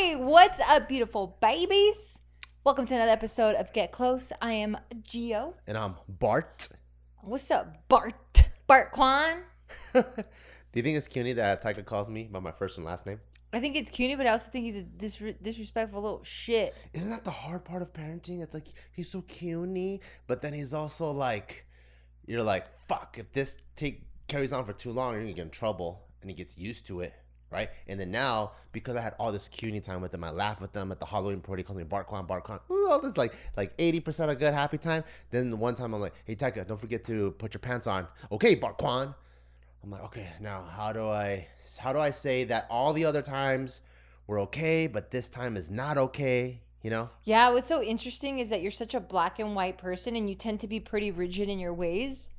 Hey, what's up, beautiful babies? Welcome to another episode of Get Close. I am Gio. And I'm Bart. What's up, Bart? Bart Quan? Do you think it's CUNY that Taika calls me by my first and last name? I think it's CUNY, but I also think he's a disrespectful little shit. Isn't that the hard part of parenting? It's like, he's so CUNY, but then he's also like, you're like, fuck, if this carries on for too long, you're going to get in trouble. And he gets used to it, right? And then now, because I had all this CUNY time with him, I laugh with them at the Halloween party. He calls me Bart Quan. Ooh, all this like 80% of good happy time. Then the one time I'm like, hey, Taika, don't forget to put your pants on. Okay, Bart Quan. I'm like, okay, now how do I say that all the other times were okay, but this time is not okay, you know? Yeah, what's so interesting is that you're such a black and white person and you tend to be pretty rigid in your ways.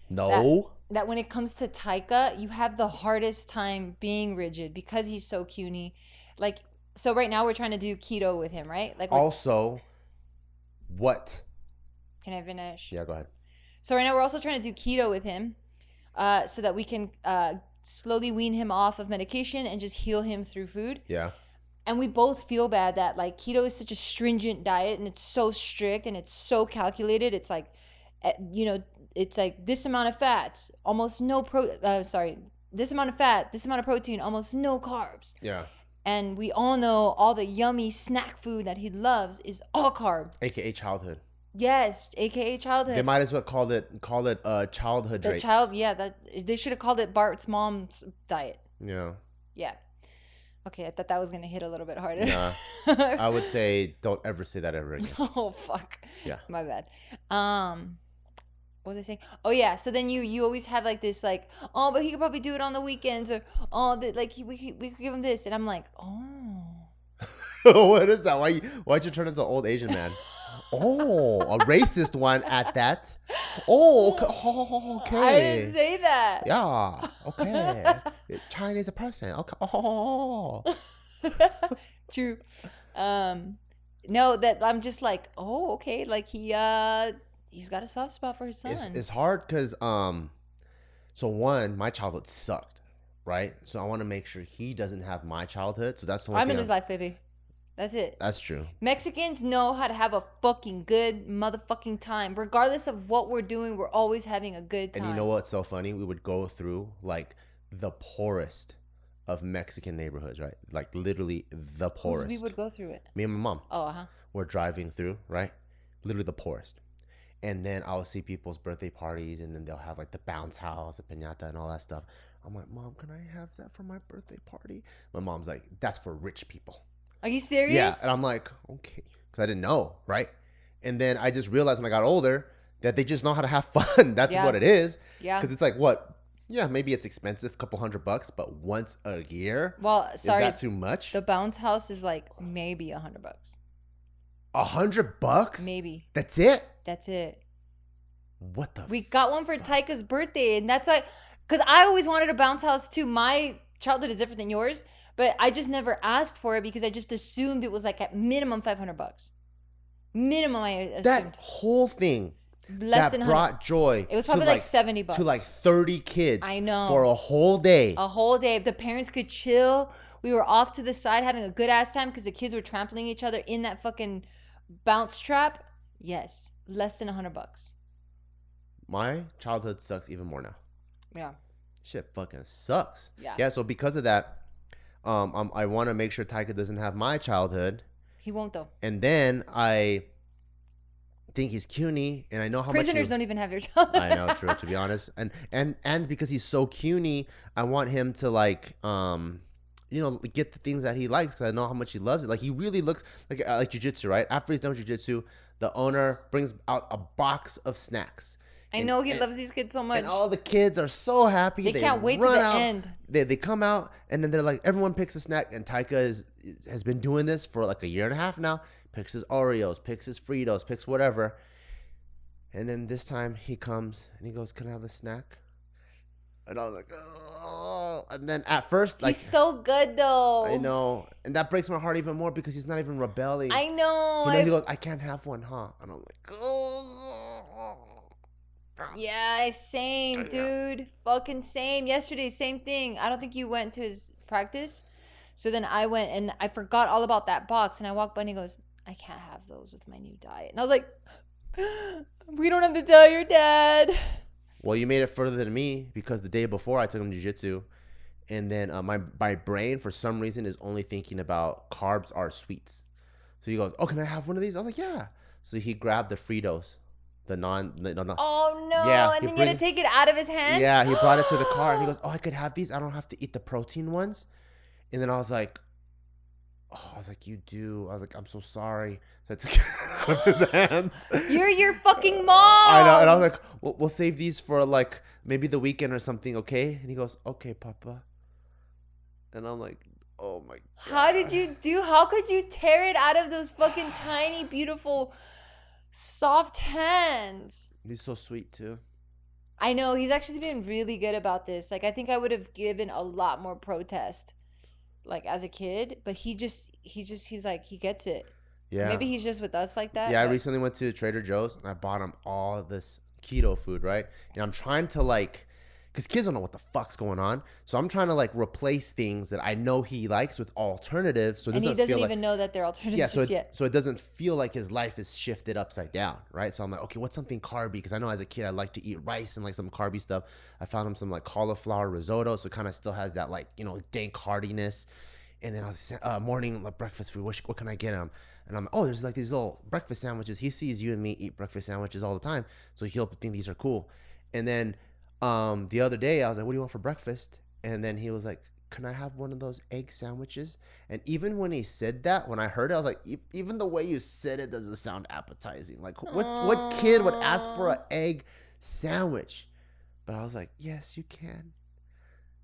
No. That when it comes to Taika, you have the hardest time being rigid because he's so CUNY. Like, so right now we're trying to do keto with him, right? Like, also, what? Can I finish? Yeah, go ahead. So right now we're also trying to do keto with him. So that we can slowly wean him off of medication and just heal him through food. Yeah. And we both feel bad that like keto is such a stringent diet and it's so strict and it's so calculated. It's like, it's like this amount of fats, almost no this amount of fat, this amount of protein, almost no carbs. Yeah. And we all know all the yummy snack food that he loves is all carb. AKA childhood. Yes, AKA childhood. They might as well call it childhood traits. They should have called it Bart's mom's diet. Yeah. Yeah. Okay, I thought that was gonna hit a little bit harder. Nah. I would say don't ever say that ever again. Oh fuck. Yeah. My bad. What was I saying? Oh yeah. So then you always have like this like, oh, but he could probably do it on the weekends, or oh, we could give him this, and I'm like, oh. What is that? Why'd you turn into an old Asian man? Oh, a racist one at that. Oh, okay. I didn't say that. Yeah. Okay. Chinese person. Okay. Oh. True. No, that I'm just like, oh, okay. Like he's got a soft spot for his son. It's hard because so one, my childhood sucked, right? So I want to make sure he doesn't have my childhood. So that's the one I'm thing in his life, baby. That's it. That's true. Mexicans know how to have a fucking good motherfucking time. Regardless of what we're doing, we're always having a good time. And you know what's so funny? We would go through like the poorest of Mexican neighborhoods, right? Like literally the poorest. We would go through it. Me and my mom. Oh, uh-huh. We're driving through, right? Literally the poorest. And then I'll see people's birthday parties, and then they'll have like the bounce house, the piñata, and all that stuff. I'm like, Mom, can I have that for my birthday party? My mom's like, that's for rich people. Are you serious? Yeah. And I'm like, okay. Because I didn't know, right? And then I just realized when I got older that they just know how to have fun. That's what it is. Yeah. Because it's like, what? Yeah, maybe it's expensive, couple $100, but once a year? Well, sorry. Is that too much? The bounce house is like maybe $100. $100? Maybe. That's it? That's it. What the We got one for Taika's birthday, and that's why, because I always wanted a bounce house too. My childhood is different than yours, but I just never asked for it because I just assumed it was like at minimum $500. Minimum, I assumed. That whole thing Less than brought joy. It was probably like $70 to like 30 kids. I know. For a whole day. A whole day. The parents could chill. We were off to the side having a good ass time because the kids were trampling each other in that fucking bounce trap. Yes, less than $100. My childhood sucks even more now. Yeah. Shit fucking sucks. Yeah. Yeah. So because of that, I want to make sure Taika doesn't have my childhood. He won't though. And then I think he's CUNY, and I know how prisoners don't even have your childhood. I know, true. To be honest, and because he's so CUNY, I want him to like get the things that he likes because I know how much he loves it. Like he really looks like jiu-jitsu, right? After he's done with jiu-jitsu, the owner brings out a box of snacks. I know he loves these kids so much. And all the kids are so happy. They can't wait to the end. They come out, and then they're like, everyone picks a snack. And Taika has been doing this for like a year and a half now. Picks his Oreos, picks his Fritos, picks whatever. And then this time he comes, and he goes, can I have a snack? And I was like, oh. And then at first, like, he's so good though. I know. And that breaks my heart even more because he's not even rebelling. I know. He goes, I can't have one, huh? And I'm like, oh. Yeah, same, dude. Fucking same. Yesterday, same thing. I don't think you went to his practice. So then I went and I forgot all about that box, and I walked by and he goes, I can't have those with my new diet. And I was like, we don't have to tell your dad. Well, you made it further than me because the day before I took him to jiu-jitsu, and then my brain for some reason is only thinking about carbs are sweets. So he goes, oh, can I have one of these? I was like, yeah. So he grabbed the Fritos, no. Oh no! Yeah, and then you had to take it out of his hand. Yeah, he brought it to the car and he goes, oh, I could have these. I don't have to eat the protein ones. And then I was like, you do. I was like, I'm so sorry. So I took it out of his hands. You're your fucking mom. I know. And I was like, we'll save these for like maybe the weekend or something, okay? And he goes, okay, Papa. And I'm like, oh my God. How could you tear it out of those fucking tiny, beautiful, soft hands? He's so sweet too. I know. He's actually been really good about this. Like, I think I would have given a lot more protest, like, as a kid. But he's like, he gets it. Yeah. Maybe he's just with us like that. Yeah, but I recently went to Trader Joe's and I bought him all this keto food, right? And I'm trying to like, because kids don't know what the fuck's going on. So I'm trying to like replace things that I know he likes with alternatives. So it and he doesn't doesn't feel even know that they're alternatives yeah, just yet. so it doesn't feel like his life is shifted upside down, right? So I'm like, okay, what's something carby? Because I know as a kid I like to eat rice and like some carby stuff. I found him some like cauliflower risotto, so it kind of still has that like, you know, dank hardiness. And then I was morning like breakfast food. What can I get him? And I'm like, oh, there's like these little breakfast sandwiches. He sees you and me eat breakfast sandwiches all the time, so he'll think these are cool. And then the other day I was like, what do you want for breakfast? And then he was like, can I have one of those egg sandwiches? And even when he said that, when I heard it, I was like, even the way you said it doesn't sound appetizing. Like what kid would ask for an egg sandwich? But I was like, yes, you can.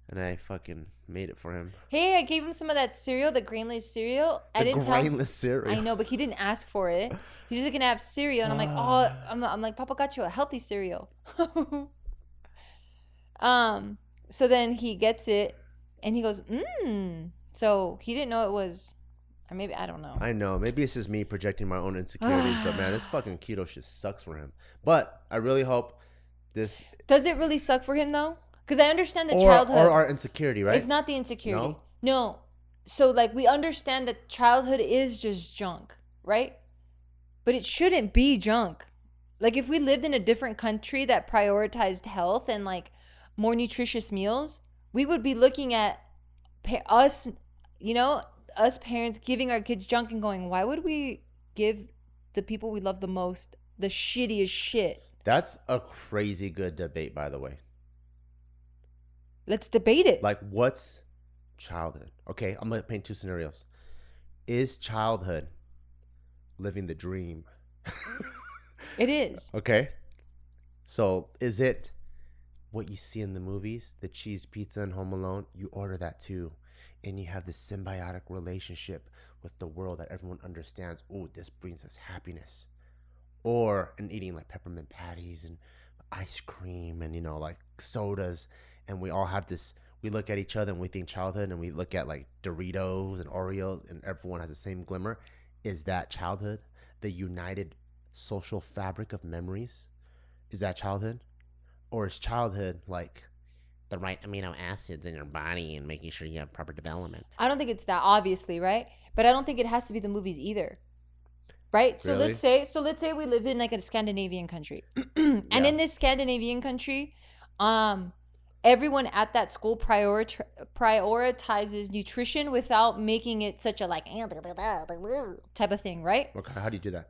And I fucking made it for him. Hey, I gave him some of that cereal, the grainless cereal. I didn't tell him. Grainless cereal. I know, but he didn't ask for it. He's just gonna have cereal, and I'm like, oh, I'm like, Papa got you a healthy cereal. So then he gets it, and he goes, So he didn't know it was, or maybe I don't know. I know. Maybe it's just me projecting my own insecurities, but man, this fucking keto shit sucks for him. But I really hope this. Does it really suck for him though? Because I understand the childhood. Or our insecurity, right? It's not the insecurity. No. So like we understand that childhood is just junk, right? But it shouldn't be junk. Like if we lived in a different country that prioritized health and like more nutritious meals, we would be looking at us parents giving our kids junk and going, why would we give the people we love the most the shittiest shit? That's a crazy good debate, by the way. Let's debate it. Like, what's childhood? Okay, I'm going to paint two scenarios. Is childhood living the dream? It is. Okay. So is it what you see in the movies, the cheese pizza and Home Alone? You order that too. And you have this symbiotic relationship with the world that everyone understands. Oh, this brings us happiness. And eating like peppermint patties and ice cream and, like sodas. And we all have this, we look at each other and we think childhood, and we look at like Doritos and Oreos and everyone has the same glimmer. Is that childhood? The united social fabric of memories? Is that childhood? Or is childhood like the right amino acids in your body and making sure you have proper development? I don't think it's that, obviously, right? But I don't think it has to be the movies either. Right? So Really? let's say we lived in like a Scandinavian country. And in this Scandinavian country, everyone at that school prioritizes nutrition without making it such a like type of thing, right? Okay, how do you do that?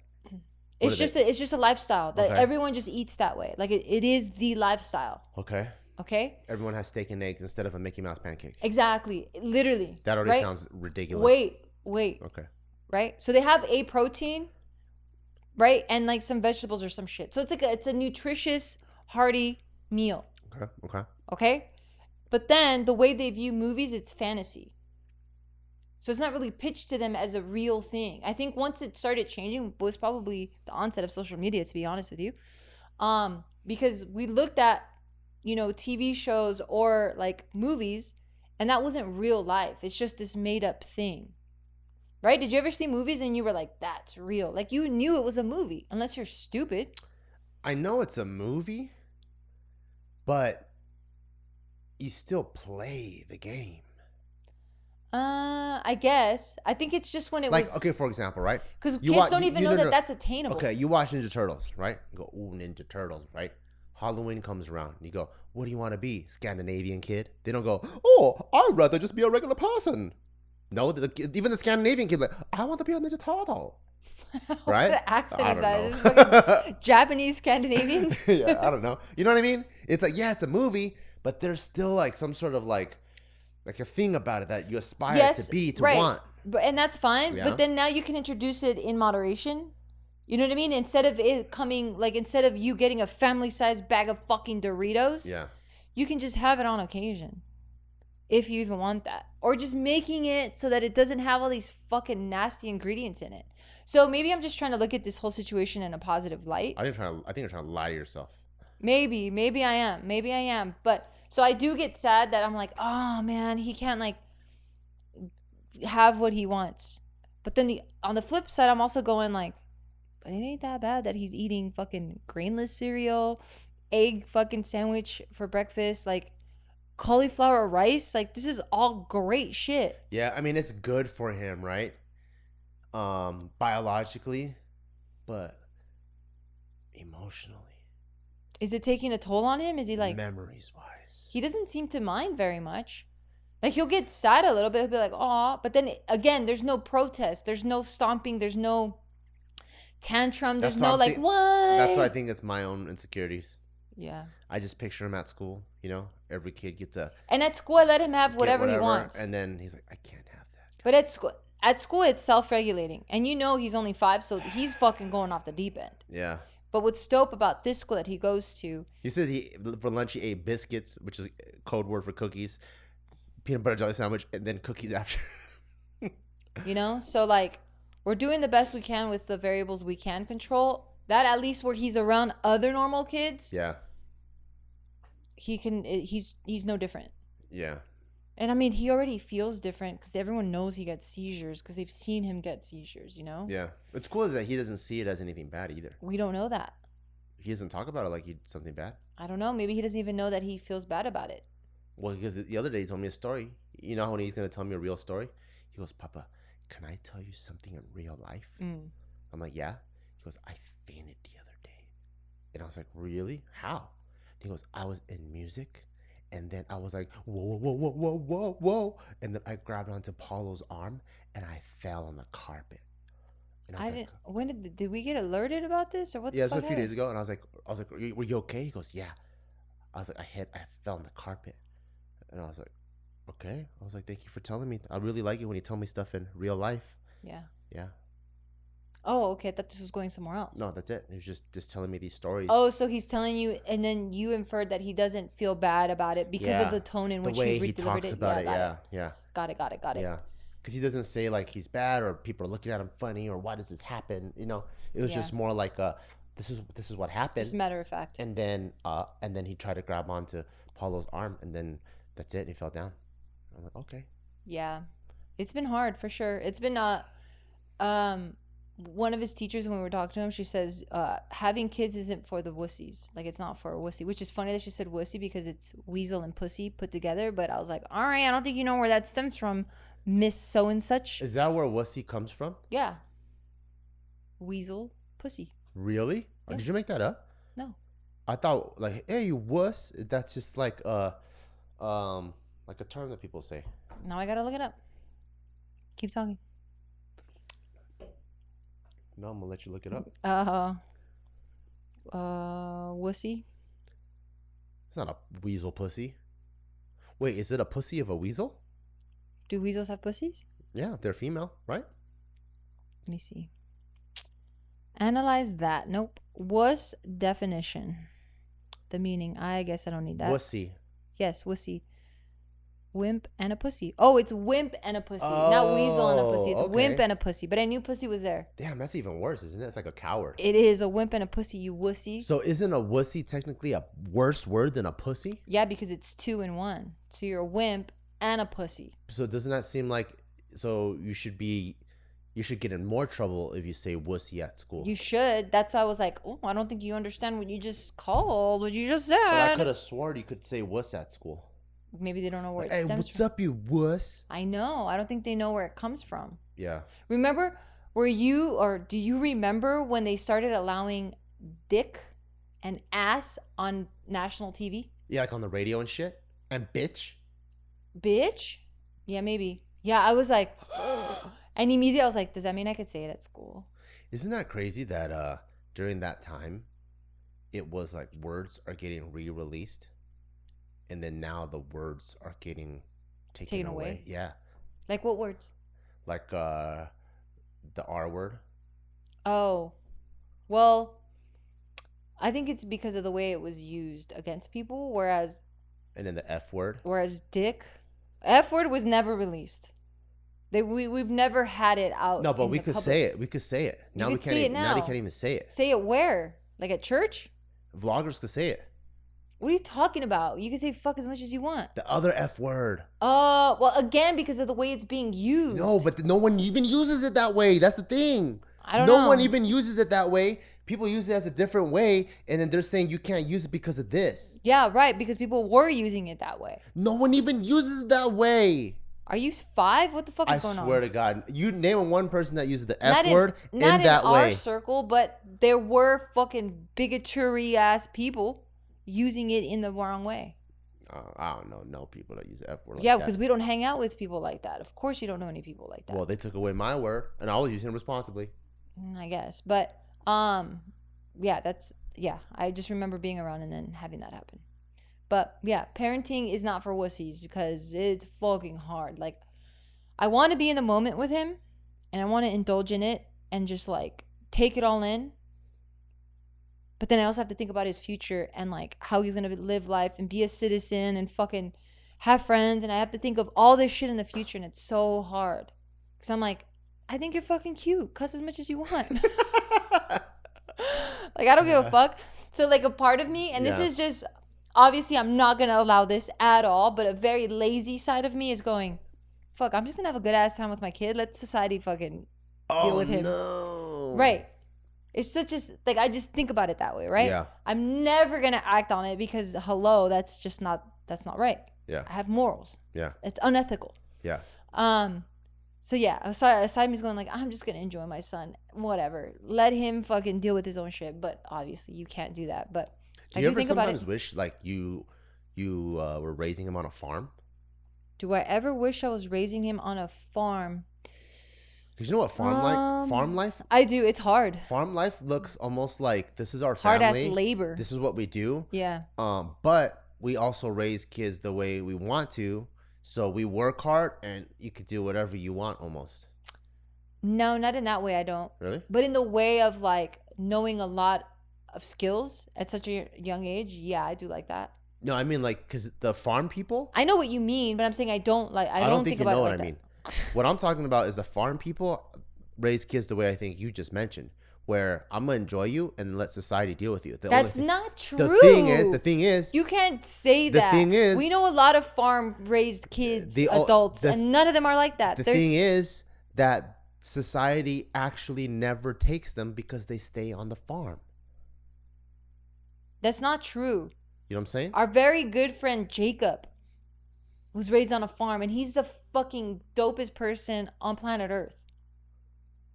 It's just a lifestyle that everyone just eats that way. Like it is the lifestyle. Okay. Okay? Everyone has steak and eggs instead of a Mickey Mouse pancake. Exactly. Literally. That already right? sounds ridiculous. Wait. Okay. Right? So they have a protein, right? And like some vegetables or some shit. So it's a nutritious, hearty meal. Okay? But then the way they view movies, it's fantasy. So it's not really pitched to them as a real thing. I think once it started changing was probably the onset of social media, to be honest with you. Because we looked at, TV shows or like movies, and that wasn't real life. It's just this made up thing. Right? Did you ever see movies and you were like, that's real? Like you knew it was a movie, unless you're stupid. I know it's a movie, but you still play the game. I guess. I think it's just when it Like, was okay, for example, right? because You kids don't even know that that's attainable. Okay, you watch Ninja Turtles, right? You go, ooh, Ninja Turtles, right? Halloween comes around. You go, what do you want to be? Scandinavian kid? They don't go, oh, I'd rather just be a regular person. No, even the Scandinavian kid, like, I want to be a Ninja Turtle. Right? What accent I is don't that? know. Is it fucking Japanese Scandinavians? Yeah, I don't know. You know what I mean? It's like, yeah, it's a movie, but there's still like some sort of like a thing about it that you aspire to be, to want. And that's fine. Yeah. But then now you can introduce it in moderation. You know what I mean? Instead of it coming, like, instead of you getting a family-sized bag of fucking Doritos, Yeah. you can just have it on occasion. If you even want that. Or just making it so that it doesn't have all these fucking nasty ingredients in it. So maybe I'm just trying to look at this whole situation in a positive light. I think you're trying to lie to yourself. Maybe I am. But so I do get sad that I'm like, oh man, he can't like have what he wants. But then on the flip side, I'm also going like, but it ain't that bad that he's eating fucking grainless cereal, egg fucking sandwich for breakfast, like cauliflower rice. Like, this is all great shit. Yeah, I mean, it's good for him, right? Biologically, but emotionally. Is it taking a toll on him? Is he like, memories wise? he doesn't seem to mind very much. Like, he'll get sad a little bit. He'll be like, aw. But then again, there's no protest. There's no stomping. There's no tantrum. There's no like, why? That's why I think it's my own insecurities. Yeah. I just picture him at school, you know? Every kid gets a... And at school, I let him have whatever he wants. And then he's like, I can't have that. But at school, it's self-regulating. And you know he's only 5, so he's fucking going off the deep end. Yeah. But what's dope about this school that he goes to... He said for lunch he ate biscuits, which is code word for cookies, peanut butter jelly sandwich, and then cookies after. You know? So, like, we're doing the best we can with the variables we can control. That at least where he's around other normal kids... Yeah. He's no different. Yeah. And I mean, he already feels different because everyone knows he gets seizures because they've seen him get seizures, you know? Yeah. What's cool is that he doesn't see it as anything bad either. We don't know that. He doesn't talk about it like it's something bad. I don't know. Maybe he doesn't even know that he feels bad about it. Well, because the other day he told me a story. You know when he's going to tell me a real story? He goes, Papa, can I tell you something in real life? Mm. I'm like, yeah. He goes, I fainted the other day. And I was like, really? How? He goes, I was in music, and then I was like, whoa, whoa, whoa, whoa, whoa, whoa. And then I grabbed onto Paulo's arm, and I fell on the carpet. And I was like, when did we get alerted about this, or what the yeah, fuck? it was a few days ago, and I was like, were you okay? He goes, yeah. I was like, I fell on the carpet. And I was like, okay. I was like, thank you for telling me. I really like it when you tell me stuff in real life. Yeah. Yeah. Oh, okay. I thought this was going somewhere else. No, that's it. He was just telling me these stories. Oh, so he's telling you, and then you inferred that he doesn't feel bad about it because of the tone in which he delivered it. About it. Yeah. Got it. Yeah. Because he doesn't say like he's bad or people are looking at him funny or why does this happen? You know, it was just more like this is what happened. Just matter of fact. And then he tried to grab onto Paulo's arm, and then that's it. He fell down. I'm like, okay. Yeah, it's been hard for sure. It's been one of his teachers, when we were talking to him, she says having kids isn't for the wussies. Like, it's not for a wussy, which is funny that she said wussy because it's weasel and pussy put together. But I was like, all right, I don't think you know where that stems from, Miss So and Such. Is that where wussy comes from? Yeah. Weasel, pussy. Really? Yeah. Did you make that up? No. I thought like, hey, you wuss. That's just like a term that people say. Now I gotta look it up. Keep talking. No, I'm gonna let you look it up. Wussy. It's not a weasel pussy. Wait, is it a pussy of a weasel? Do weasels have pussies? Yeah, they're female, right? Let me see. Analyze that. Nope. Wuss definition. The meaning. I guess I don't need that. Wussy. Yes, wussy. Wimp and a pussy. Oh, it's wimp and a pussy. Not weasel and a pussy. It's wimp and a pussy. But I knew pussy was there. Damn, that's even worse, isn't it? It's like a coward. It is a wimp and a pussy, you wussy. So isn't a wussy technically a worse word than a pussy? Yeah, because it's 2 in 1. So you're a wimp and a pussy. So doesn't that seem like you should get in more trouble if you say wussy at school? You should. That's why I was like, oh, I don't think you understand what you just called, what you just said. But I could have sworn you could say wuss at school. Maybe they don't know where it Hey, stems what's from. up, you wuss? I know. I don't think they know where it comes from. Yeah. Remember, do you remember when they started allowing dick and ass on national TV? Yeah, like on the radio and shit. And bitch. Bitch? Yeah, maybe. Yeah, I was like, and immediately I was like, does that mean I could say it at school? Isn't that crazy that during that time, it was like words are getting re-released, and then now the words are getting taken away. Yeah. Like what words? Like the R word. Oh, well, I think it's because of the way it was used against people, whereas And then the F word. dick, F word was never released. We've never had it out. No, but in we the could public. say it. We could say it. Now You we could can't. say it Now they now. can't even say it. Say it where? Like at church? Vloggers could say it. What are you talking about? You can say fuck as much as you want. The other F word. Well, again, because of the way it's being used. No, but no one even uses it that way. That's the thing. I don't know. No one even uses it that way. People use it as a different way, and then they're saying you can't use it because of this. Yeah, right, because people were using it that way. No one even uses it that way. Are you 5? What the fuck is going on? I swear to God. You name one person that uses the Not F word in that Not in our way. circle, but there were fucking bigotry ass people using it in the wrong way. I don't know. No people that use the F word like Yeah, that. because we don't hang out with people like that. Of course you don't know any people like that. Well, they took away my word, and I was using it responsibly. I guess. But, yeah, I just remember being around and then having that happen. But, yeah, parenting is not for wussies because it's fucking hard. Like, I want to be in the moment with him, and I want to indulge in it and just, like, take it all in. But then I also have to think about his future and, like, how he's going to live life and be a citizen and fucking have friends. And I have to think of all this shit in the future, and it's so hard. Because I'm like, I think you're fucking cute. Cuss as much as you want. Like, I don't give a fuck. So, like, a part of me, and this is just, obviously, I'm not going to allow this at all, but a very lazy side of me is going, fuck, I'm just going to have a good ass time with my kid. Let society fucking deal with him. No. Right. It's such a, like, I just think about it that way, right? Yeah. I'm never going to act on it because, hello, that's not right. Yeah. I have morals. Yeah. It's unethical. Yeah. So yeah, aside of me's going like, I'm just gonna enjoy my son, whatever. Let him fucking deal with his own shit. But obviously, you can't do that. But Do you ever sometimes wish like you were raising him on a farm? Do I ever wish I was raising him on a farm? Because you know what farm life? I do. It's hard. Farm life looks almost like this is our family. Hard ass labor. This is what we do. Yeah. But we also raise kids the way we want to. So we work hard, and you could do whatever you want almost. No, not in that way. I don't. Really? But in the way of like knowing a lot of skills at such a young age, yeah, I do like that. No, I mean like because the farm people. I know what you mean, but I'm saying I don't like. I don't think you about know it what like I that. mean. What I'm talking about is the farm people raise kids the way I think you just mentioned, where I'm gonna enjoy you and let society deal with you. That's not true. The thing is, you can't say that. The thing is, we know a lot of farm-raised kids, adults, and none of them are like that. The thing is that society actually never takes them because they stay on the farm. That's not true. You know what I'm saying? Our very good friend Jacob was raised on a farm, and he's the fucking dopest person on planet Earth.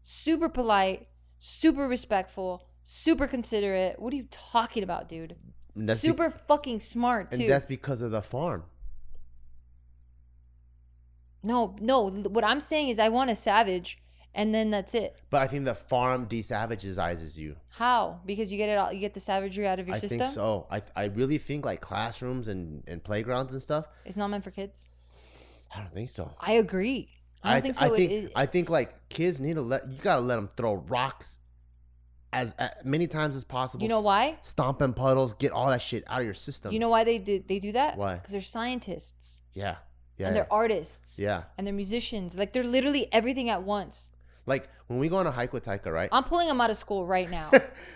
Super polite, super respectful, super considerate. What are you talking about, dude? Super fucking smart, too. And that's because of the farm. No. What I'm saying is I want a savage, and then that's it. But I think the farm desavagizes you. How? Because you get it all, you get the savagery out of your system? I think so. I really think like classrooms and playgrounds and stuff. It's not meant for kids? I don't think so. I agree. I don't think so. I think like kids need to you gotta let them throw rocks as many times as possible. You know why? Stomp in puddles, get all that shit out of your system. You know why they do that? Why? Because they're scientists. Yeah. And they're artists. Yeah. And they're musicians. Like they're literally everything at once. Like when we go on a hike with Taika, right? I'm pulling him out of school right now.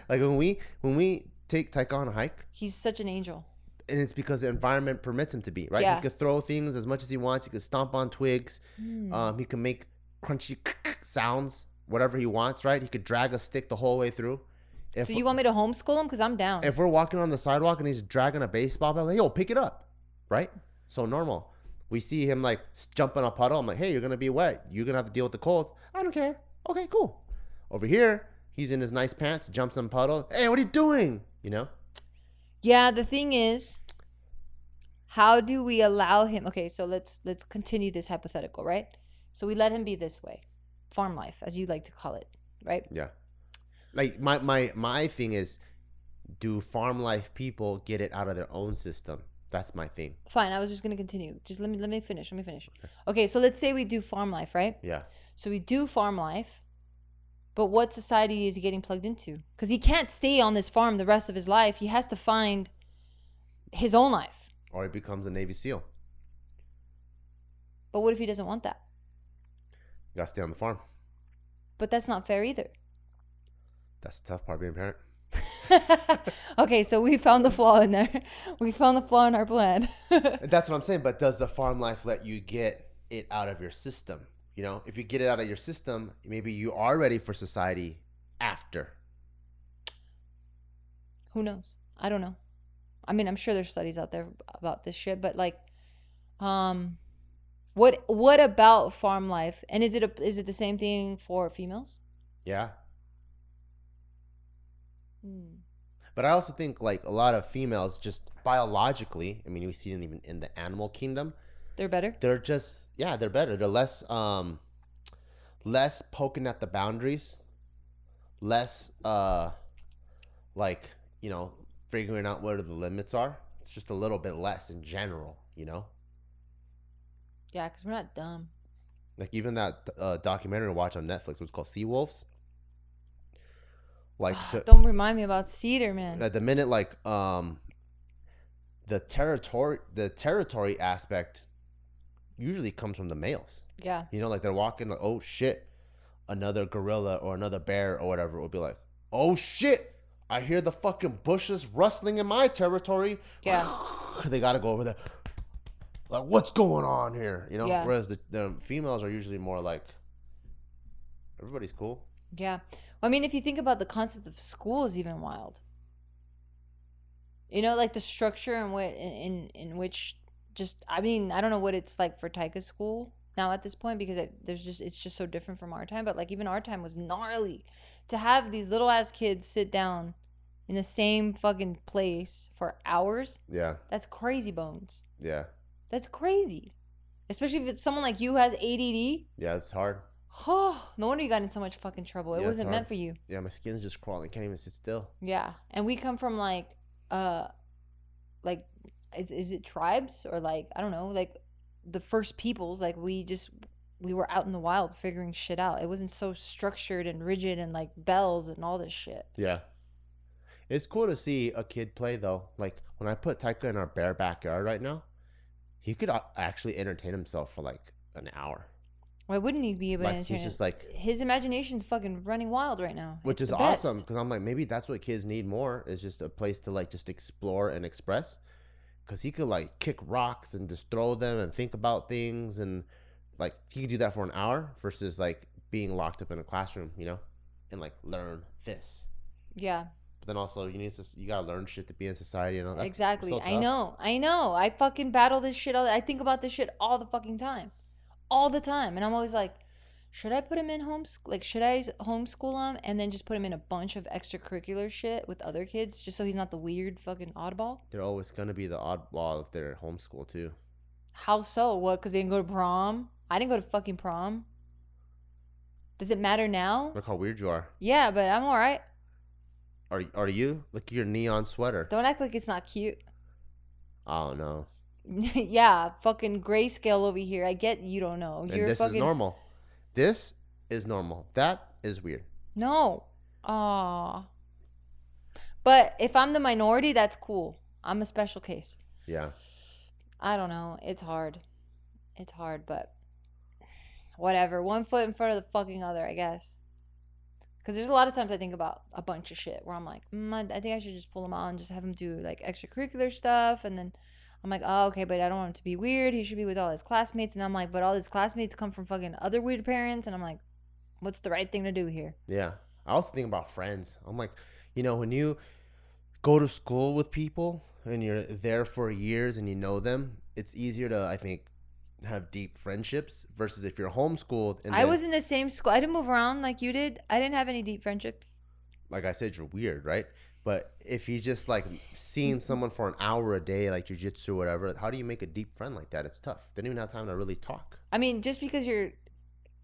Like when we take Taika on a hike, he's such an angel. And it's because the environment permits him to be, right? Yeah. He could throw things as much as he wants. He could stomp on twigs. He can make crunchy sounds, whatever he wants, right? He could drag a stick the whole way through. So you want me to homeschool him? Because I'm down. If we're walking on the sidewalk and he's dragging a baseball bat, like, yo, pick it up, right? So normal. We see him like jump in a puddle. I'm like, hey, you're gonna be wet. You're gonna have to deal with the cold. I don't care. Okay, cool. Over here, he's in his nice pants, jumps in puddle. Hey, what are you doing? You know? Yeah, the thing is, how do we allow him? Okay, so let's continue this hypothetical, right? So we let him be this way, farm life, as you like to call it, right? Yeah. Like my thing is, do farm life people get it out of their own system? That's my thing. Fine, I was just gonna continue. Just let me finish. Let me finish. Okay, so let's say we do farm life, right? Yeah. So we do farm life, but what society is he getting plugged into? Because he can't stay on this farm the rest of his life. He has to find his own life. Or he becomes a Navy SEAL. But what if he doesn't want that? You gotta stay on the farm. But that's not fair either. That's the tough part of being a parent. Okay, so we found the flaw in there. We found the flaw in our plan. That's what I'm saying. But does the farm life let you get it out of your system? You know, if you get it out of your system, maybe you are ready for society after. Who knows? I don't know. I mean, I'm sure there's studies out there about this shit, but like, what about farm life? And is it the same thing for females? Yeah. But I also think like a lot of females just biologically, I mean, we see it even in the animal kingdom. They're better? They're just, yeah, they're better. They're less poking at the boundaries, less like, you know, figuring out what the limits are. It's just a little bit less in general, you know? Yeah, because we're not dumb. Like even that documentary I watched on Netflix was called Sea Wolves. Like don't remind me about Cedar, man. At the minute, like the territory aspect usually comes from the males. Yeah. You know, like they're walking like, oh shit, another gorilla or another bear or whatever will be like, oh shit, I hear the fucking bushes rustling in my territory. Yeah. They gotta go over there. Like, what's going on here? You know? Yeah. Whereas the females are usually more like, everybody's cool. Yeah. I mean, if you think about the concept of school is even wild. You know, like the structure in which just, I mean, I don't know what it's like for Taika's school now at this point, because it's just so different from our time. But like even our time was gnarly. To have these little ass kids sit down in the same fucking place for hours. Yeah. That's crazy bones. Yeah. That's crazy. Especially if it's someone like you who has ADD. Yeah, it's hard. Oh, no wonder you got in so much fucking trouble. It wasn't meant for you. Yeah, my skin's just crawling. Can't even sit still. Yeah. And we come from like is it tribes or like, I don't know, like the first peoples, like we were out in the wild figuring shit out. It wasn't so structured and rigid and like bells and all this shit. Yeah. It's cool to see a kid play though. Like when I put Taika in our bare backyard right now, he could actually entertain himself for like an hour. Why wouldn't he be able to Like entertain? he's just like, his imagination's fucking running wild right now. which It's is the best. awesome, because I'm like, maybe that's what kids need more, is just a place to like just explore and express. Because he could like kick rocks and just throw them and think about things, and like he could do that for an hour versus like being locked up in a classroom, you know, and like learn this. Yeah. But then also you gotta learn shit to be in society, you know. That's Exactly. so tough. I know. I fucking battle this shit. I think about this shit all the fucking time. All the time. And I'm always like, should I put him in should I homeschool him and then just put him in a bunch of extracurricular shit with other kids just so he's not the weird fucking oddball? They're always gonna be the oddball if they're at homeschool too. How so? What? Because they didn't go to prom? I didn't go to fucking prom. Does it matter now? Look how weird you are. Yeah, but I'm all right. Are you? Look at your neon sweater. Don't act like it's not cute. Oh no. Yeah, fucking grayscale over here. I get you don't know. And You're this fucking... is normal. This is normal. That is weird. No. Aw. But if I'm the minority, that's cool. I'm a special case. Yeah. I don't know. It's hard. It's hard, but whatever. One foot in front of the fucking other, I guess. Because there's a lot of times I think about a bunch of shit where I'm like, I think I should just pull him out and just have him do like extracurricular stuff. And then I'm like, oh, okay, but I don't want him to be weird. He should be with all his classmates. And I'm like, but all his classmates come from fucking other weird parents. And I'm like, what's the right thing to do here? Yeah. I also think about friends. I'm like, you know, when you go to school with people and you're there for years and you know them, it's easier to, I think, have deep friendships versus if you're homeschooled. And I then, was in the same school. I didn't move around like you did. I didn't have any deep friendships. like I said, you're weird, right? But if you just like seeing someone for an hour a day, like jujitsu or whatever, how do you make a deep friend like that? It's tough. They don't even have time to really talk. I mean, just because you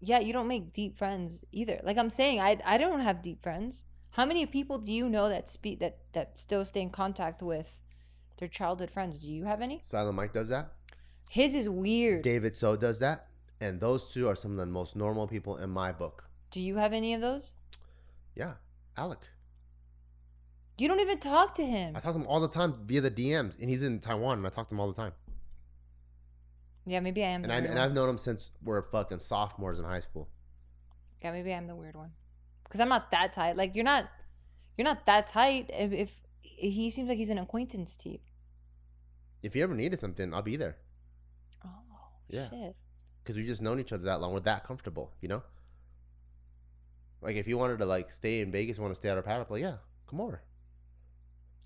don't make deep friends either. Like I'm saying, I don't have deep friends. How many people do you know that still stay in contact with their childhood friends? Do you have any? Silent Mike does that. His is weird. David So does that. And those two are some of the most normal people in my book. Do you have any of those? Yeah. Alec. You don't even talk to him. I talk to him all the time via the DMs. And he's in Taiwan and I talk to him all the time. Yeah, maybe I am. And I've known him since we're fucking sophomores in high school. Yeah, maybe I'm the weird one. Because I'm not that tight. Like you're not that tight. If he seems like he's an acquaintance to you. If you ever needed something, I'll be there. Oh, yeah. Shit. Because we've just known each other that long. We're that comfortable, you know? Like, if you wanted to, like, stay in Vegas, want to stay at our pad, like, yeah, come over.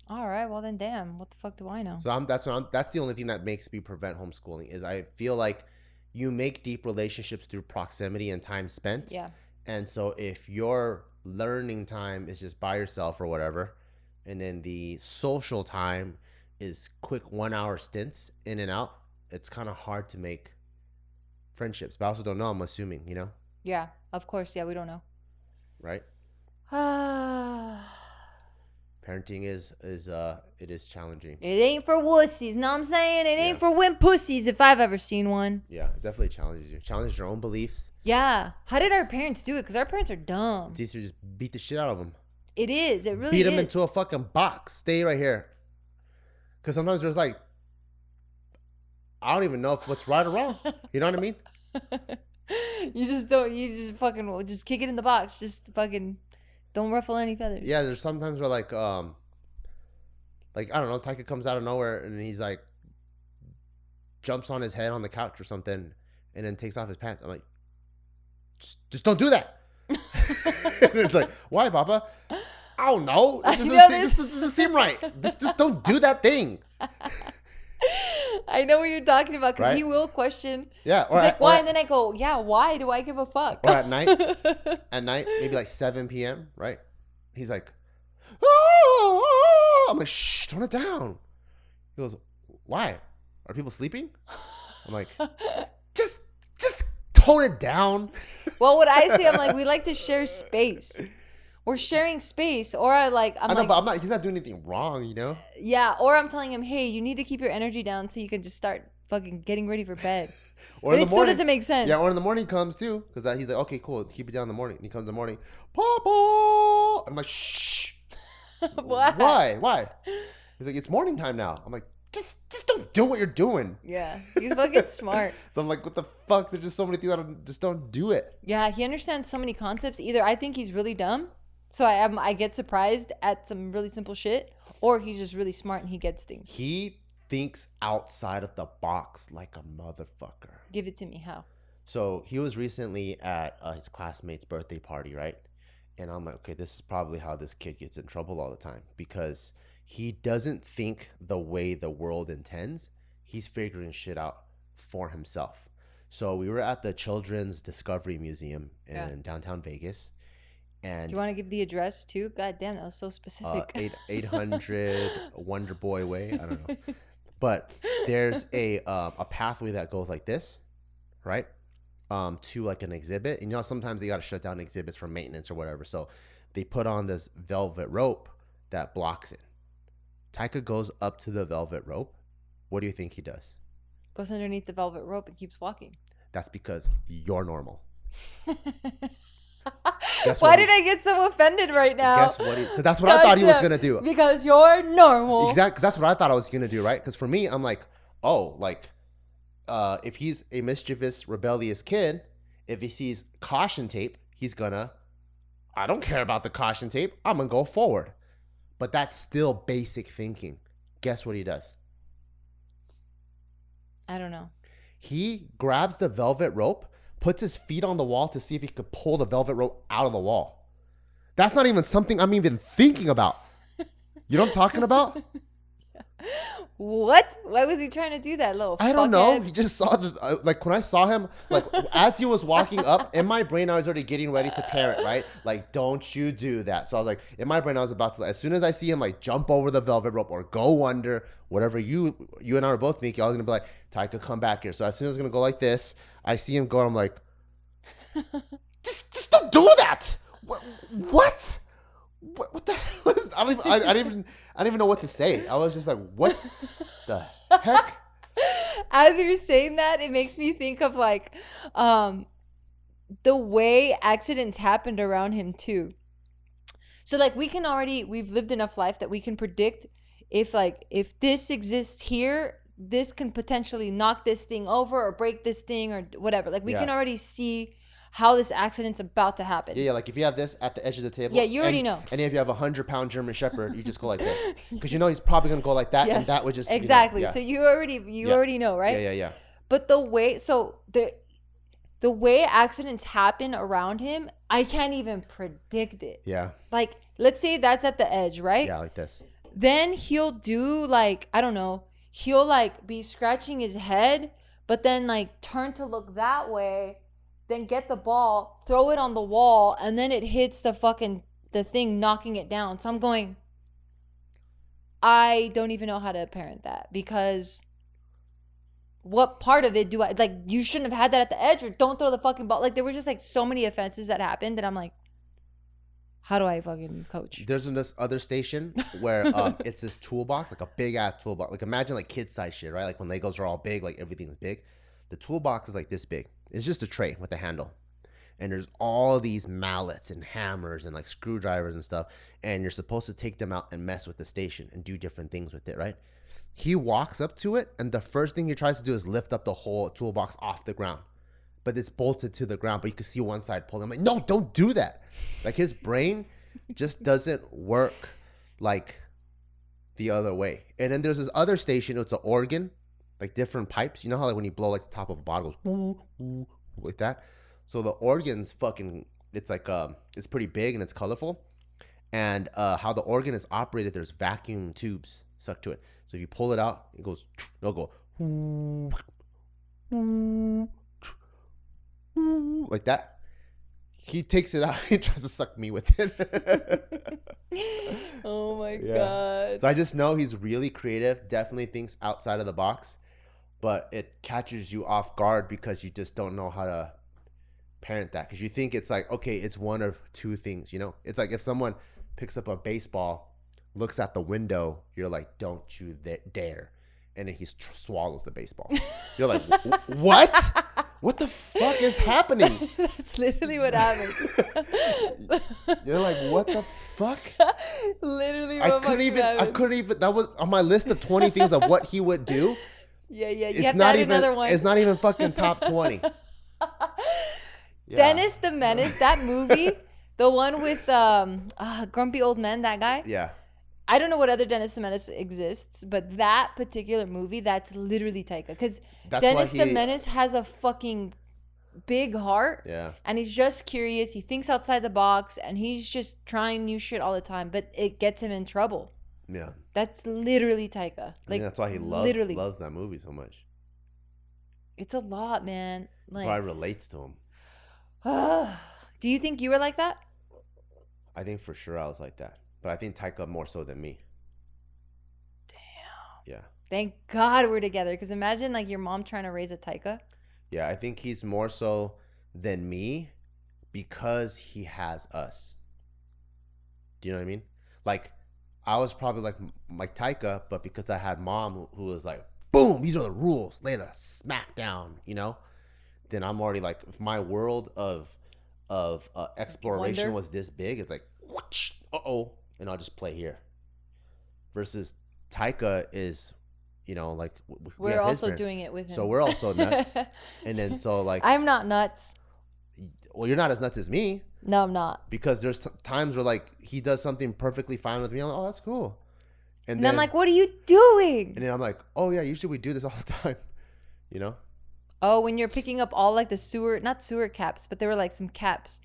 All right, well then, damn. What the fuck do I know? So that's the only thing that makes me prevent homeschooling is I feel like you make deep relationships through proximity and time spent. Yeah. And so if your learning time is just by yourself or whatever, and then the social time is quick 1 hour stints in and out, it's kind of hard to make friendships. But I also don't know, I'm assuming, you know? Yeah, of course. Yeah, we don't know. Right? Parenting is challenging. It ain't for wussies. Know what I'm saying? It ain't Yeah. for wimp pussies if I've ever seen one. Yeah, it definitely challenges you. Challenges your own beliefs. Yeah. How did our parents do it? Because our parents are dumb. It's easier to just beat the shit out of them. It is. It really Beat is. them into a fucking box. Stay right here. Because sometimes there's like, I don't even know if what's right or wrong. You know what I mean? You just fucking just kick it in the box. Just fucking don't ruffle any feathers. Yeah, there's sometimes where like I don't know, Taika comes out of nowhere and he's like jumps on his head on the couch or something and then takes off his pants. I'm like, just don't do that. And it's like, why, Papa? I don't know. It just doesn't seem right. Just don't do that thing. I know what you're talking about because Right? he will question. Yeah. He's like, why? And then I go, yeah, why do I give a fuck? Or at night, maybe like 7 p.m., right? He's like, oh, I'm like, shh, tone it down. He goes, why? Are people sleeping? I'm like, just tone it down. Well, what I say, I'm like, we like to share space. We're sharing space, or I know, but he's not doing anything wrong, you know? Yeah, or I'm telling him, hey, you need to keep your energy down so you can just start fucking getting ready for bed. Or but in it the still morning, doesn't make sense. Yeah, or in the morning comes too, because he's like, okay, cool, keep it down in the morning. And he comes in the morning, Papa. I'm like, shh. Why? He's like, it's morning time now. I'm like, just don't do what you're doing. Yeah, he's fucking smart. So I'm like, what the fuck? There's just so many things just don't do it. Yeah, he understands so many concepts. Either I think he's really dumb, so I get surprised at some really simple shit, or he's just really smart and he gets things. He thinks outside of the box like a motherfucker. Give it to me. How? So he was recently at his classmate's birthday party, right? And I'm like, okay, this is probably how this kid gets in trouble all the time because he doesn't think the way the world intends. He's figuring shit out for himself. So we were at the Children's Discovery Museum in downtown Vegas. And do you want to give the address too? God damn, that was so specific. 800 Wonder Boy Way. I don't know. But there's a pathway that goes like this, right? To like an exhibit. And you know, sometimes they got to shut down exhibits for maintenance or whatever. So they put on this velvet rope that blocks it. Taika goes up to the velvet rope. What do you think he does? Goes underneath the velvet rope and keeps walking. That's because you're normal. Why did I get so offended right now? Guess what? Because that's what I thought he was going to do. Because you're normal. Exactly. Because that's what I thought I was going to do, right? Because for me, I'm like, oh, like, if he's a mischievous, rebellious kid, if he sees caution tape, he's going to, I don't care about the caution tape. I'm going to go forward. But that's still basic thinking. Guess what he does? I don't know. He grabs the velvet rope, puts his feet on the wall to see if he could pull the velvet rope out of the wall. That's not even something I'm even thinking about. You know what I'm talking about? What? Why was he trying to do that, little I don't know. fuckhead? He just saw the like when I saw him, like as he was walking up, in my brain I was already getting ready to parent, right? Like, don't you do that. So I was like, in my brain I was about to. As soon as I see him like jump over the velvet rope or go under, whatever you and I were both thinking, I was gonna be like, Taika, come back here. So as soon as I was gonna go like this, I see him go. And I'm like, just don't do that. What? What the hell is? I don't even know what to say. I was just like, what the heck? As you're saying that, it makes me think of like the way accidents happened around him too. So like we've lived enough life that we can predict if this exists here, this can potentially knock this thing over or break this thing or whatever. Like we can already see how this accident's about to happen. Yeah, like if you have this at the edge of the table. Yeah, you already know. And if you have a 100-pound German Shepherd, you just go like this. Because you know he's probably going to go like that, and that would just... Exactly. You know, So you already know, right? Yeah. But the way accidents happen around him, I can't even predict it. Yeah. Like, let's say that's at the edge, right? Yeah, like this. Then he'll do like, I don't know, he'll like be scratching his head, but then like turn to look that way, then get the ball, throw it on the wall, and then it hits the thing, knocking it down. So I'm going, I don't even know how to parent that, because what part of it do I, like, you shouldn't have had that at the edge, or don't throw the fucking ball. Like, there were just like so many offenses that happened that I'm like, how do I fucking coach? There's this other station where it's this toolbox, like a big ass toolbox. Like imagine like kid size shit, right? Like when Legos are all big, like everything's big. The toolbox is like this big. It's just a tray with a handle. And there's all these mallets and hammers and like screwdrivers and stuff. And you're supposed to take them out and mess with the station and do different things with it, right? He walks up to it, and the first thing he tries to do is lift up the whole toolbox off the ground. But it's bolted to the ground, but you can see one side pulling. I'm like, no, don't do that. Like his brain just doesn't work like the other way. And then there's this other station. It's an organ, like different pipes. You know how like when you blow like the top of a bottle goes ooh, ooh, like that. So the organ's fucking. It's like it's pretty big and it's colorful. And how the organ is operated, there's vacuum tubes stuck to it. So if you pull it out, it goes. It'll go ooh, ooh, like that. He takes it out. He tries to suck me with it. Oh my God. So I just know he's really creative. Definitely thinks outside of the box, but it catches you off guard because you just don't know how to parent that. Because you think it's like, okay, it's one of two things. You know, it's like if someone picks up a baseball, looks at the window, you're like, don't you dare. And then he swallows the baseball. You're like, what? What the fuck is happening? That's literally what happened. You're like, what the fuck? Literally I what couldn't even, that was on my list of 20 things of what he would do. Yeah. You It's have not to add even, another one. it's not even fucking top 20. Yeah. Dennis the Menace, that movie, the one with grumpy old men, that guy. Yeah. I don't know what other Dennis the Menace exists, but that particular movie, that's literally Taika. Because Dennis the Menace has a fucking big heart. Yeah. And he's just curious. He thinks outside the box, and he's just trying new shit all the time, but it gets him in trouble. Yeah. That's literally Taika. Like, that's why he loves that movie so much. It's a lot, man. Like, Probably relates to him. Do you think you were like that? I think for sure I was like that. But I think Taika more so than me. Damn. Yeah. Thank God we're together. Because imagine like your mom trying to raise a Taika. Yeah, I think he's more so than me because he has us. Do you know what I mean? Like, I was probably like Taika, but because I had mom who was like, boom, these are the rules. Lay the smack down, you know? Then I'm already like, if my world of exploration was this big, it's like, uh-oh. And I'll just play here. Versus Taika is, you know, like we're also doing it with him. So we're also nuts. And then so like I'm not nuts. Well, you're not as nuts as me. No, I'm not. Because there's times where like he does something perfectly fine with me. I'm like, oh, that's cool. And then I'm like, what are you doing? And then I'm like, oh yeah, usually we do this all the time. You know? Oh, when you're picking up all like the not sewer caps, but there were like some caps.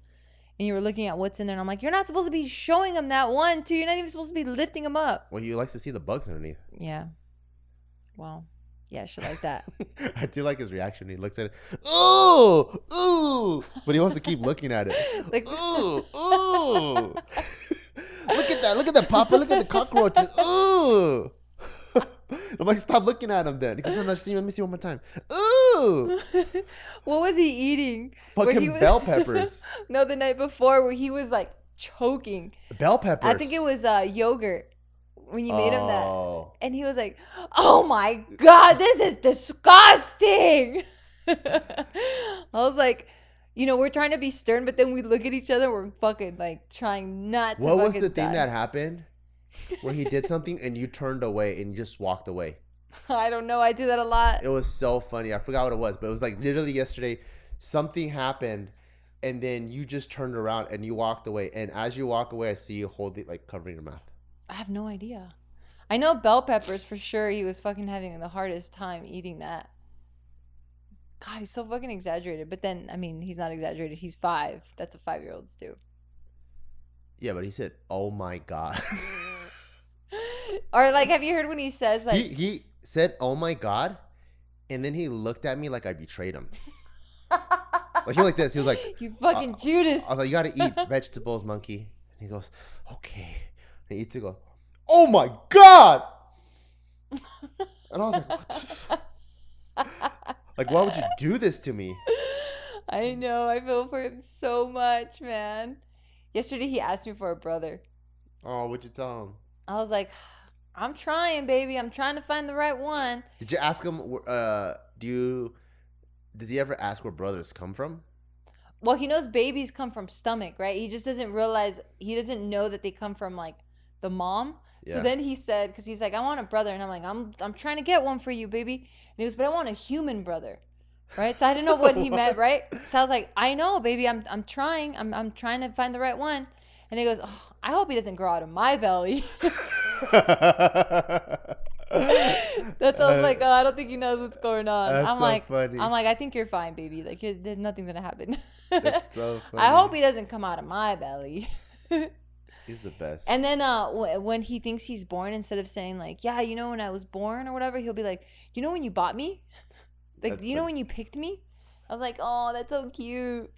And you were looking at what's in there. And I'm like, you're not supposed to be showing them that one, too. You're not even supposed to be lifting them up. Well, he likes to see the bugs underneath. Yeah. Well, yeah, shit like that. I do like his reaction when he looks at it. Ooh, ooh, but he wants to keep looking at it. Like, Ooh, ooh. Look at that, Papa. Look at the cockroaches. Ooh. I'm like, stop looking at him then. He goes, no, let me see one more time. Ooh. what was he eating? Fucking bell peppers. No, the night before where he was like choking. Bell peppers. I think it was yogurt when you made him that. Oh. And he was like, oh my God, this is disgusting. I was like, you know, we're trying to be stern, but then we look at each other, we're fucking like trying not to What was fucking the thing die. that happened where he did something and you turned away and you just walked away? I don't know. I do that a lot. It was so funny. I forgot what it was, but it was like literally yesterday. Something happened, and then you just turned around and you walked away. And as you walk away, I see you hold it like covering your mouth. I have no idea. I know bell peppers for sure. He was fucking having the hardest time eating that. God, he's so fucking exaggerated. But then, I mean, he's not exaggerated. He's 5. That's what 5-year-olds do. Yeah, but he said, "Oh my God." Or like, have you heard when he says like he said, "Oh my God," and then he looked at me like I betrayed him. Like he was like this. He was like, you fucking Judas. I was like, "You got to eat vegetables, monkey." And he goes, "Okay." And he eats it. Go, "Oh my God!" And I was like, "What the fuck? Like, why would you do this to me?" I know. I feel for him so much, man. Yesterday he asked me for a brother. Oh, what'd you tell him? I was like, I'm trying, baby. I'm trying to find the right one. Did you ask him? Does he ever ask where brothers come from? Well, he knows babies come from stomach, right? He just doesn't realize, he doesn't know that they come from like the mom. Yeah. So then he said, because he's like, I want a brother. And I'm like, I'm trying to get one for you, baby. And he goes, but I want a human brother. Right? So I didn't know what he meant, right? So I was like, I know, baby. I'm trying. I'm trying to find the right one. And he goes, oh, I hope he doesn't grow out of my belly. That's all I was like, oh, I don't think he knows what's going on. That's I'm so like, funny. I think you're fine, baby. Like, nothing's gonna happen. That's so funny. I hope he doesn't come out of my belly. He's the best. And then when he thinks he's born, instead of saying like, yeah, you know, when I was born or whatever, he'll be like, you know, when you bought me, like, That's you know, funny. when you picked me. I was like, oh, that's so cute.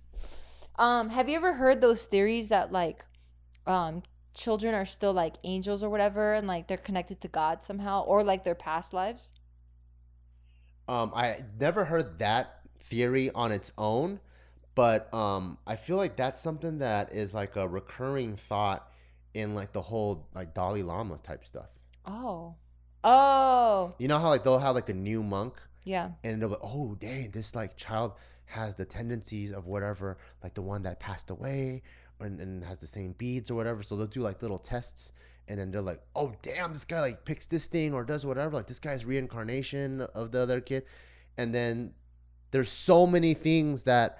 Have you ever heard those theories that like, children are still like angels or whatever, and like they're connected to God somehow, or like their past lives? I never heard that theory on its own, but I feel like that's something that is like a recurring thought in like the whole like Dalai Lama type stuff. Oh, You know how like they'll have like a new monk, yeah. and they'll be, oh dang, this like child has the tendencies of whatever, like the one that passed away, and has the same beads or whatever. So they'll do like little tests, and then they're like, oh damn, this guy like picks this thing or does whatever, like this guy's reincarnation of the other kid. And then there's so many things that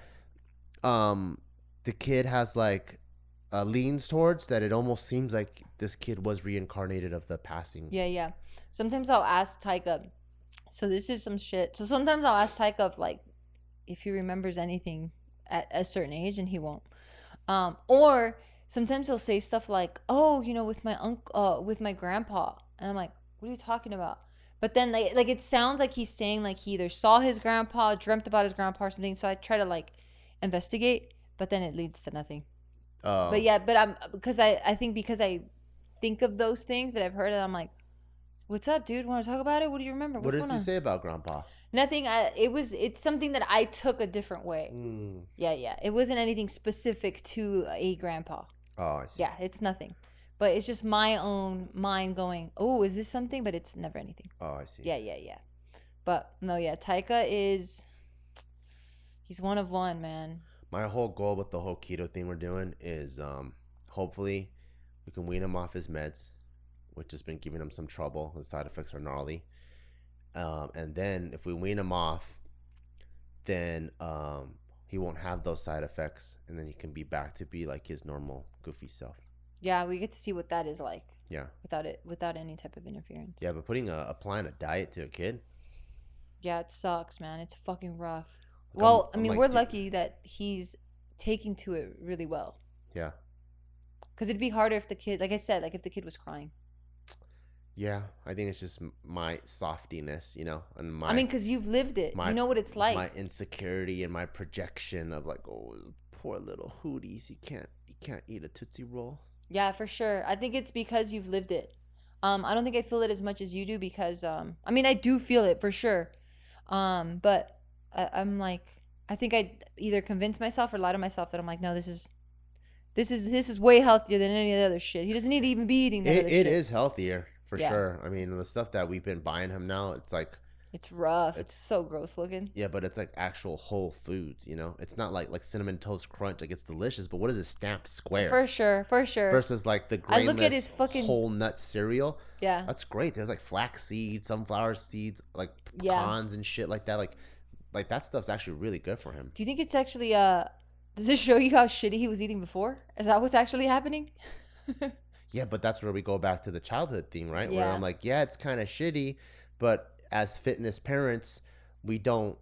the kid has like leans towards that it almost seems like this kid was reincarnated of the passing. Yeah. Sometimes I'll ask Taika. So this is some shit. So sometimes I'll ask Taika if he remembers anything at a certain age, and he won't. Or sometimes he'll say stuff like, "Oh, you know, with my uncle, with my grandpa," and I'm like, "What are you talking about?" But then like it sounds like he's saying like he either saw his grandpa, dreamt about his grandpa, or something. So I try to like investigate, but then it leads to nothing. Oh. But yeah, but I think of those things that I've heard, and I'm like, "What's up, dude? Want to talk about it? What do you remember? What What's did going he on?" say about grandpa? Nothing. It's something that I took a different way. Yeah. It wasn't anything specific to a grandpa. Oh, I see. Yeah, it's nothing. But it's just my own mind going, oh, is this something? But it's never anything. Oh, I see. Yeah. But no, yeah, Taika he's one of one, man. My whole goal with the whole keto thing we're doing is hopefully we can wean him off his meds, which has been giving him some trouble. The side effects are gnarly. And then if we wean him off, then he won't have those side effects, and then he can be back to be like his normal goofy self. Yeah, we get to see what that is like. Yeah. Without any type of interference. Yeah, but applying a diet to a kid. Yeah, it sucks, man. It's fucking rough. Like, Well, I'm like, we're dude. lucky that he's taking to it really well. Yeah. Because it'd be harder if the kid, like I said, like if the kid was crying. Yeah, I think it's just my softiness, you know, and my I mean, because you've lived it. my You know what it's like. my insecurity and my projection of like, oh, poor little hooties, you can't eat a Tootsie Roll. Yeah, for sure. I think it's because you've lived it. I don't think I feel it as much as you do because I mean I do feel it for sure. But I'm like I think I either convince myself or lie to myself that I'm like, no, this is way healthier than any of the other shit. He doesn't need to even be eating that other shit. It is healthier for Yeah. sure. I mean, the stuff that we've been buying him now, it's like, It's rough. It's so gross looking. yeah, but it's like actual whole foods, you know. It's not like cinnamon toast crunch. Like, it's delicious, but what is it, stamped square? For sure. Versus like the I look at grainless his fucking- whole nut cereal. Yeah. That's great. There's like flax seeds, sunflower seeds, like Yeah. pecans and shit like that. Like that stuff's actually really good for him. Do you think it's actually does it show you how shitty he was eating before? Is that what's actually happening? Yeah, but that's where we go back to the childhood thing, right? Where Yeah. I'm like, yeah, it's kind of shitty, but as fitness parents, we don't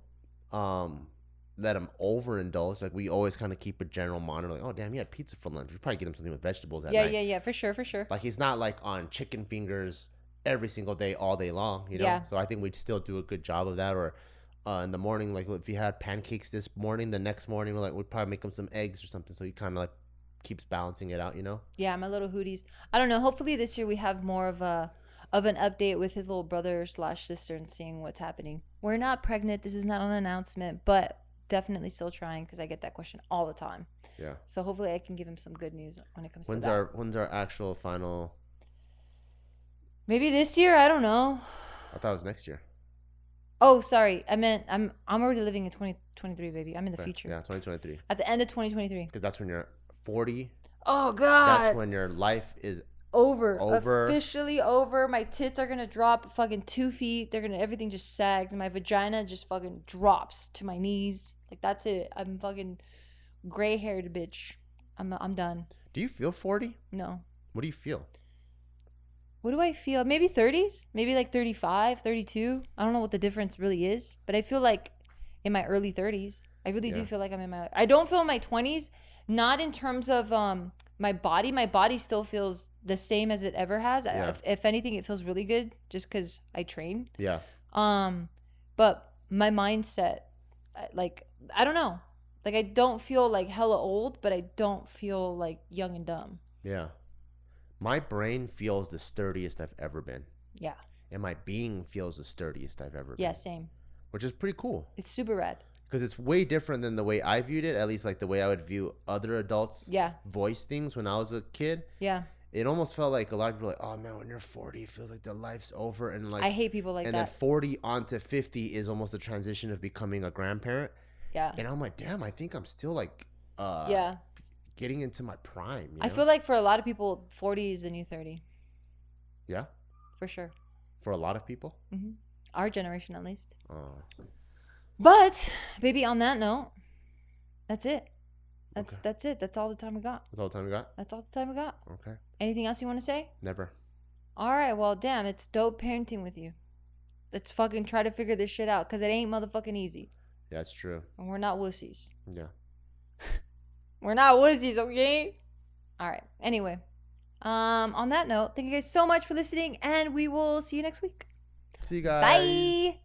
let him overindulge. Like, we always kind of keep a general monitor. Like, oh, damn, he had pizza for lunch. We probably get him something with vegetables at Yeah, night. yeah, for sure. Like, he's not like on chicken fingers every single day, all day long, you know? Yeah. So I think we'd still do a good job of that. Or in the morning, like if he had pancakes this morning, the next morning, we'd probably make him some eggs or something. So he kind of like keeps balancing it out, you know? Yeah, my little hooties. I don't know. Hopefully this year we have more of an update with his little brother / sister and seeing what's happening. We're not pregnant. This is not an announcement, but definitely still trying because I get that question all the time. Yeah. So hopefully I can give him some good news when it comes to that. When's our actual final? Maybe this year. I don't know. I thought it was next year. Oh, sorry. I meant I'm already living in 2023, baby. I'm in the Okay. future. Yeah, 2023. At the end of 2023. Because that's when you're 40. Oh God. That's when your life is over. Over. Officially over. My tits are gonna drop fucking 2 feet. Everything just sags. My vagina just fucking drops to my knees. Like, that's it. I'm fucking gray haired bitch. I'm done. Do you feel 40? No. What do you feel? What do I feel? Maybe 30s? Maybe like 35, 32. I don't know what the difference really is, but I feel like in my early 30s. I really do feel like I'm in my... I don't feel in my 20s, not in terms of my body. My body still feels the same as it ever has. Yeah. If anything, it feels really good just because I train. Yeah. But my mindset, like, I don't know. Like, I don't feel like hella old, but I don't feel like young and dumb. Yeah. My brain feels the sturdiest I've ever been. Yeah. And my being feels the sturdiest I've ever been. Yeah, same. Which is pretty cool. It's super rad. Because it's way different than the way I viewed it, at least like the way I would view other adults voice things when I was a kid. Yeah. It almost felt like a lot of people were like, oh man, when you're 40, it feels like their life's over. And like, I hate people like and that. then 40 onto 50 is almost a transition of becoming a grandparent. Yeah. And I'm like, damn, I think I'm still like getting into my prime. You know? I feel like for a lot of people, 40 is the new 30. Yeah? For sure. For a lot of people? Mm-hmm. Our generation, at least. Oh, I see. But, baby, on that note, that's it. Okay. That's it. That's all the time we got. That's all the time we got? That's all the time we got. Okay. Anything else you want to say? Never. All right. Well, damn, it's dope parenting with you. Let's fucking try to figure this shit out because it ain't motherfucking easy. Yeah, it's true. And we're not wussies. Yeah. We're not wussies, okay? All right. Anyway, on that note, thank you guys so much for listening, and we will see you next week. See you guys. Bye.